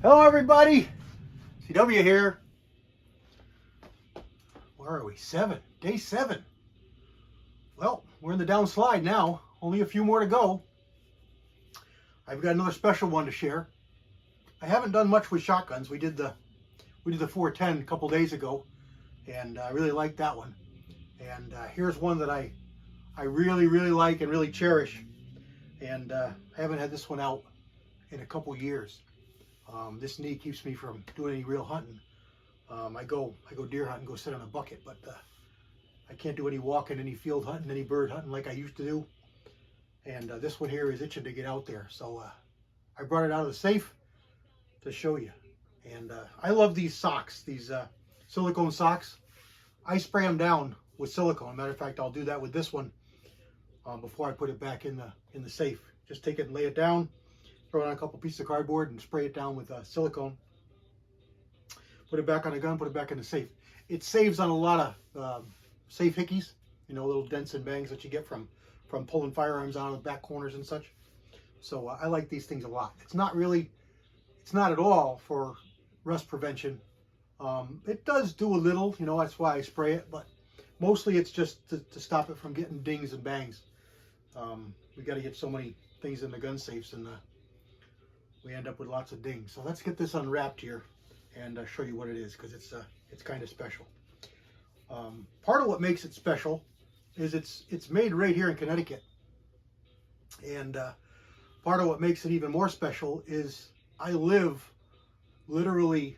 Hello everybody, CW here. Where are we? Day 7. Well, we're in the downslide now, only a few more to go. I've got another special one to share. I haven't done much with shotguns. We did the 410 a couple days ago, and I really liked that one. And here's one that I really like and really cherish, and I haven't had this one out in a couple years. This knee keeps me from doing any real hunting. I go deer hunting, go sit on a bucket, but I can't do any walking, any field hunting, any bird hunting like I used to do. And this one here is itching to get out there, so I brought it out of the safe to show you. And I love these socks, these silicone socks. I spray them down with silicone. Matter of fact, I'll do that with this one before I put it back in the safe. Just take it and lay it down, throw it on a couple pieces of cardboard and spray it down with silicone. Put it back on the gun, put it back in the safe. It saves on a lot of safe hickeys, you know, little dents and bangs that you get from pulling firearms out of the back corners and such. So I like these things a lot. It's not at all for rust prevention. It does do a little, you know, that's why I spray it, but mostly it's just to stop it from getting dings and bangs. We got to get so many things in the gun safes, and we end up with lots of dings. So let's get this unwrapped here and show you what it is, because it's kind of special. Part of what makes it special is it's made right here in Connecticut, and part of what makes it even more special is I live literally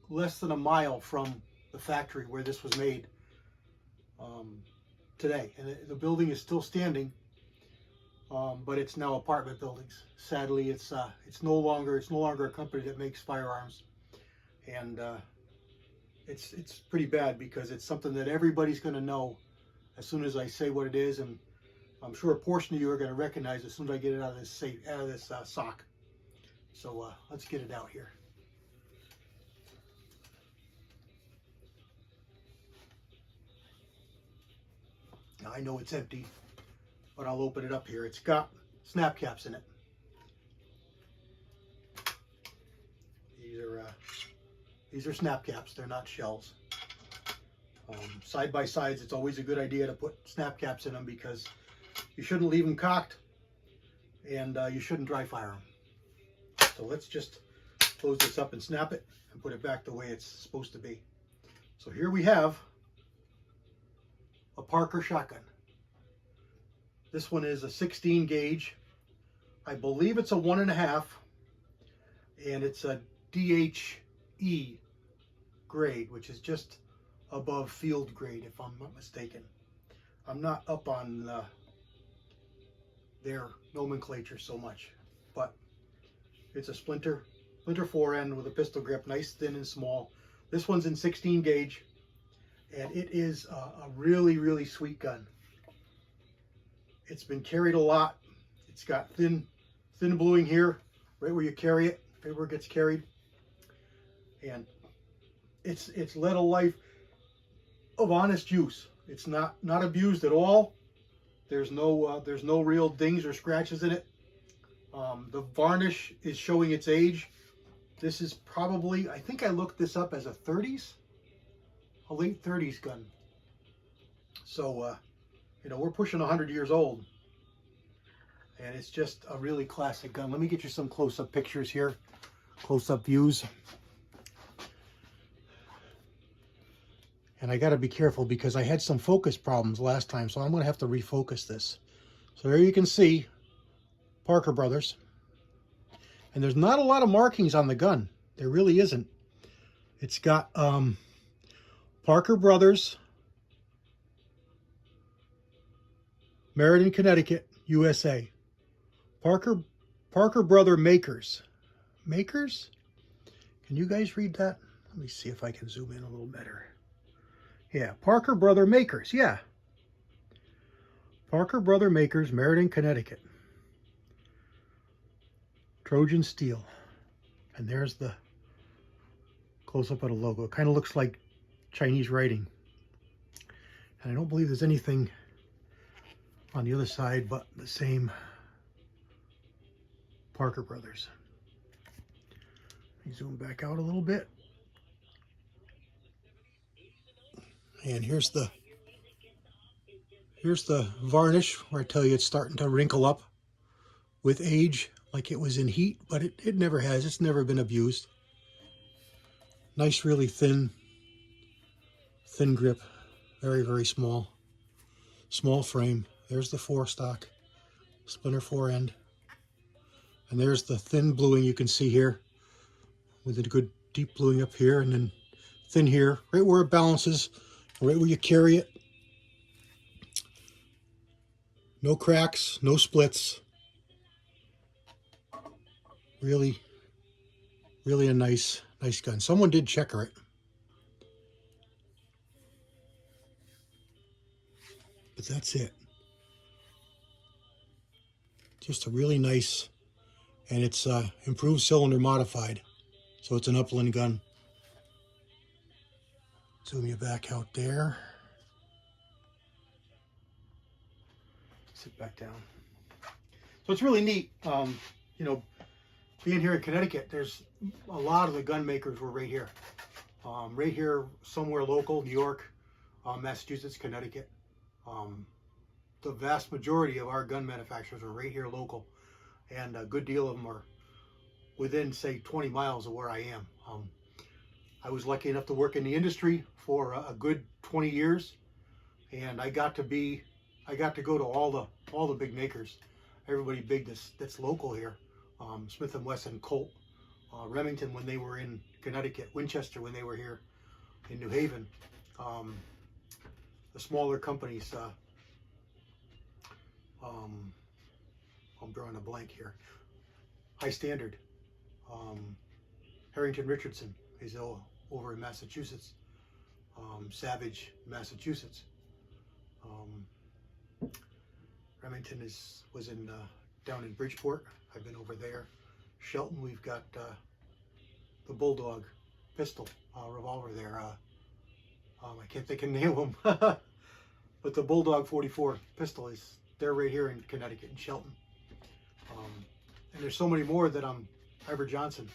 less than a mile from the factory where this was made today, and the building is still standing. But it's now apartment buildings. Sadly, it's no longer a company that makes firearms, and it's pretty bad, because it's something that everybody's going to know as soon as I say what it is, and I'm sure a portion of you are going to recognize it as soon as I get it out of this safe, out of this sock. So let's get it out here. Now I know it's empty, but I'll open it up here. It's got snap caps in it. These are snap caps. They're not shells. Side by sides, it's always a good idea to put snap caps in them, because you shouldn't leave them cocked, and you shouldn't dry fire them. So let's just close this up and snap it and put it back the way it's supposed to be. So here we have a Parker shotgun. This one is a 16 gauge. I believe it's a 1.5, and it's a DHE grade, which is just above field grade, if I'm not mistaken. I'm not up on their nomenclature so much, but it's a splinter forend with a pistol grip, nice, thin, and small. This one's in 16 gauge, and it is a really sweet gun. It's been carried a lot. It's got thin bluing here, right where you carry it, right where it gets carried, and it's led a life of honest use. It's not abused at all. There's no real dings or scratches in it. The varnish is showing its age. This is probably, I think I looked this up, as a late 30s gun. So you know, we're pushing 100 years old, and it's just a really classic gun. Let me get you some close-up pictures here, close-up views. And I got to be careful, because I had some focus problems last time, so I'm going to have to refocus this. So there you can see Parker Brothers. And there's not a lot of markings on the gun. There really isn't. It's got Parker Brothers, Meriden, Connecticut, USA. Parker Brother Makers. Makers? Can you guys read that? Let me see if I can zoom in a little better. Yeah, Parker Brother Makers, yeah. Parker Brother Makers, Meriden, Connecticut. Trojan steel. And there's the close-up of the logo. It kind of looks like Chinese writing. And I don't believe there's anything on the other side but the same Parker Brothers. Zoom back out a little bit. And here's the varnish where I tell you it's starting to wrinkle up with age, like it was in heat, but it never has. It's never been abused. Nice, really thin grip. Very, very small. Small frame. There's the forestock, splinter fore end. And there's the thin bluing you can see here with a good deep bluing up here, and then thin here, right where it balances, right where you carry it. No cracks, no splits. Really, really a nice gun. Someone did checker it. But that's it. Just a really nice, and it's improved cylinder modified. So it's an upland gun. Zoom you back out there. Sit back down. So it's really neat. You know, being here in Connecticut, there's a lot of the gun makers were right here. Right here, somewhere local, New York, Massachusetts, Connecticut. The vast majority of our gun manufacturers are right here local, and a good deal of them are within, say, 20 miles of where I am. I was lucky enough to work in the industry for a good 20 years, and I got to go to all the big makers, everybody big that's local here. Smith & Wesson, Colt, Remington when they were in Connecticut, Winchester when they were here in New Haven. The smaller companies, I'm drawing a blank here. High Standard, Harrington Richardson is over in Massachusetts, Savage, Massachusetts. Remington was in down in Bridgeport. I've been over there. Shelton, we've got the Bulldog pistol revolver there. I can't think of the name of them, but the Bulldog 44 pistol they're right here in Connecticut, in Shelton. And there's so many more that Ivor Johnson,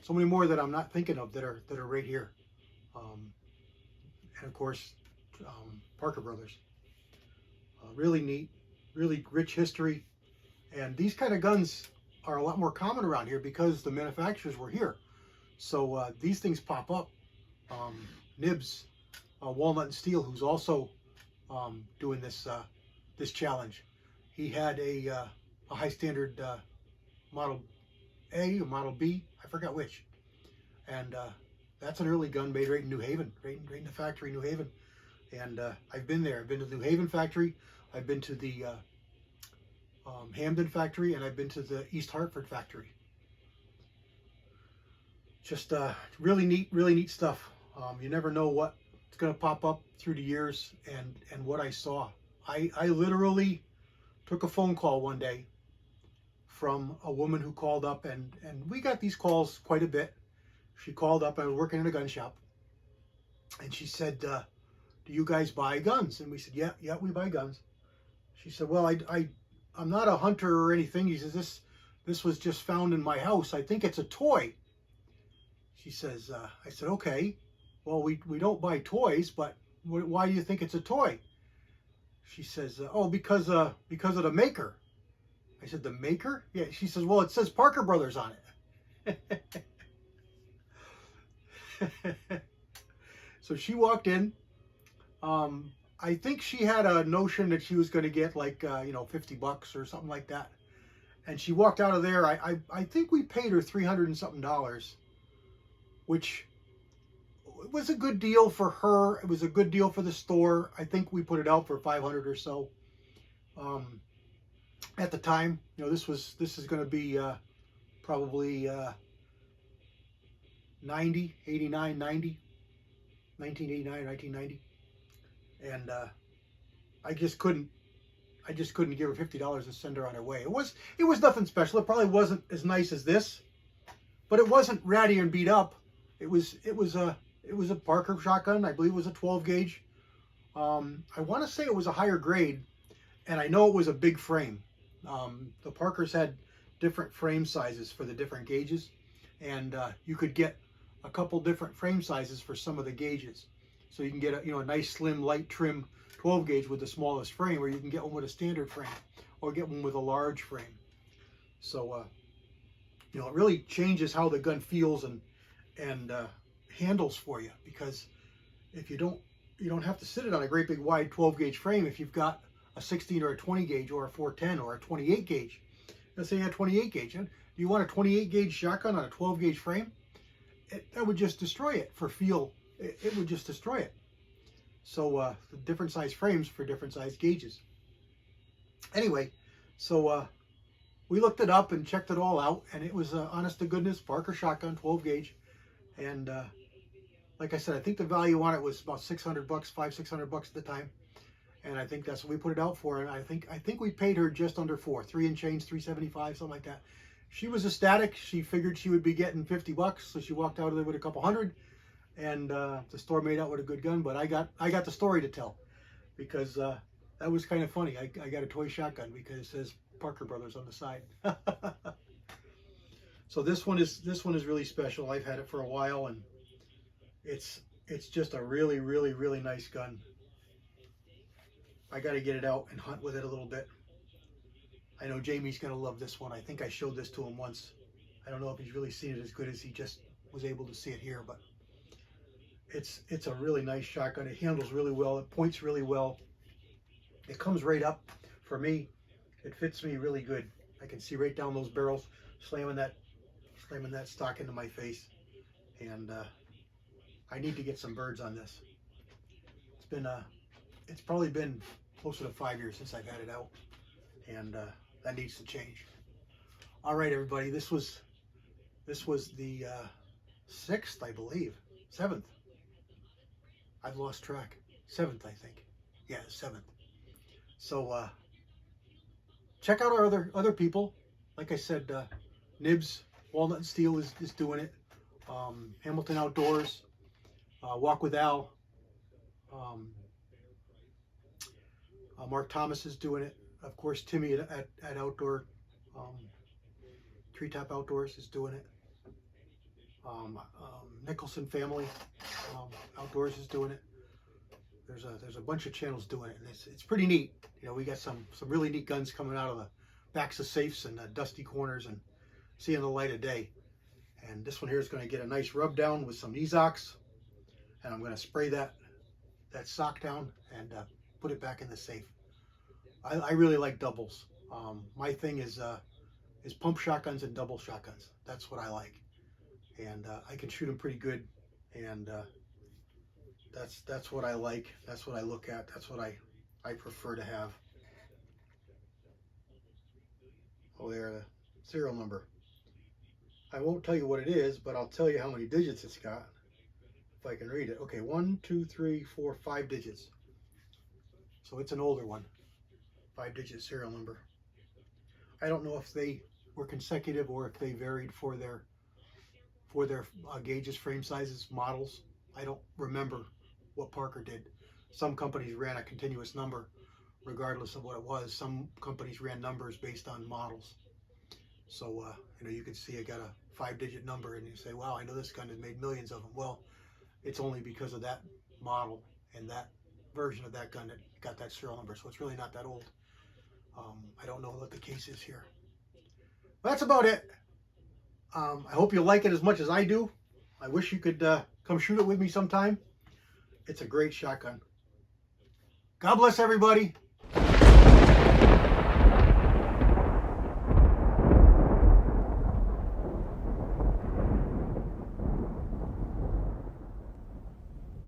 so many more that I'm not thinking of that are right here. And of course, Parker Brothers. Really neat, really rich history. And these kind of guns are a lot more common around here because the manufacturers were here. So these things pop up. Nibs, Walnut and Steel, who's also doing this challenge. He had a High Standard Model A or Model B, I forgot which. And that's an early gun made right in New Haven, right in the factory in New Haven. And I've been there. I've been to the New Haven factory. I've been to the Hamden factory, and I've been to the East Hartford factory. Just really neat stuff. You never know what's going to pop up through the years, and what I saw. I literally took a phone call one day from a woman who called up, and we got these calls quite a bit. She called up. I was working in a gun shop, and she said, do you guys buy guns? And we said, yeah, we buy guns. She said, well, I'm not a hunter or anything. He says, this was just found in my house. I think it's a toy. She says, I said, okay, well, we don't buy toys, but why do you think it's a toy? She says, oh, because of the maker. I said, the maker? Yeah. She says, well, it says Parker Brothers on it. So she walked in. I think she had a notion that she was going to get like, $50 or something like that. And she walked out of there. I think we paid her $300 and something, which was a good deal for her. It was a good deal for the store. I think we put it out for $500 or so. At the time, this is going to be probably 1989, 1990. And I just couldn't give her $50 and send her on her way. It was nothing special. It probably wasn't as nice as this, but it wasn't ratty and beat up. It was a Parker shotgun. I believe it was a 12 gauge. I want to say it was a higher grade, and I know it was a big frame. The Parkers had different frame sizes for the different gauges. and you could get a couple different frame sizes for some of the gauges. So you can get a nice slim light trim 12 gauge with the smallest frame, or you can get one with a standard frame, or get one with a large frame. So it really changes how the gun feels and handles for you, because if you don't have to sit it on a great big wide 12 gauge frame if you've got a 16 or a 20 gauge or a 410 or a 28 gauge. Let's say you have 28 gauge. Do you want a 28 gauge shotgun on a 12 gauge frame? That would just destroy it for feel. It would just destroy it. So the different size frames for different size gauges. Anyway, so we looked it up and checked it all out, and it was honest to goodness Parker shotgun 12 gauge. And like I said, I think the value on it was about $600, $500-600 at the time, and I think that's what we put it out for. And I think we paid her just under $3 and change, $375, something like that. She was ecstatic. She figured she would be getting $50, so she walked out of there with a couple hundred, and the store made out with a good gun. But I got the story to tell, because that was kind of funny. I got a toy shotgun because it says Parker Brothers on the side. So this one is really special. I've had it for a while, and it's just a really, really, really nice gun. I got to get it out and hunt with it a little bit. I know Jamie's going to love this one. I think I showed this to him once. I don't know if he's really seen it as good as he just was able to see it here, but it's a really nice shotgun. It handles really well. It points really well. It comes right up. For me, it fits me really good. I can see right down those barrels, slamming that stock into my face. And I need to get some birds on this. It's probably been closer to 5 years since I've had it out, and that needs to change. All right, everybody, this was the 6th, I believe, 7th. I've lost track. 7th, I think. Yeah, 7th. So check out our other people. Like I said, Nibs Walnut and Steel is doing it. Hamilton Outdoors, Walk with Al. Mark Thomas is doing it. Of course, Timmy at Outdoor Treetop Outdoors is doing it. Nicholson Family Outdoors is doing it. There's a bunch of channels doing it, and it's pretty neat. We got some really neat guns coming out of the backs of safes and dusty corners and seeing the light of day. And this one here is going to get a nice rub down with some Ezox, and I'm going to spray that sock down and put it back in the safe. I really like doubles. My thing is pump shotguns and double shotguns. That's what I like, and I can shoot them pretty good, and that's what I like. That's what I look at. That's what I prefer to have. Oh, there, the serial number. I won't tell you what it is, but I'll tell you how many digits it's got, if I can read it. Okay, 1, 2, 3, 4, 5 digits. So it's an older one. 5-digit serial number. I don't know if they were consecutive or if they varied for their gauges, frame sizes, models. I don't remember what Parker did. Some companies ran a continuous number regardless of what it was. Some companies ran numbers based on models. So you can see I got a 5-digit number, and you say, wow, I know this gun has made millions of them. Well, it's only because of that model and that version of that gun that got that serial number, so it's really not that old. I don't know what the case is here. But that's about it. I hope you like it as much as I do. I wish you could come shoot it with me sometime. It's a great shotgun. God bless everybody.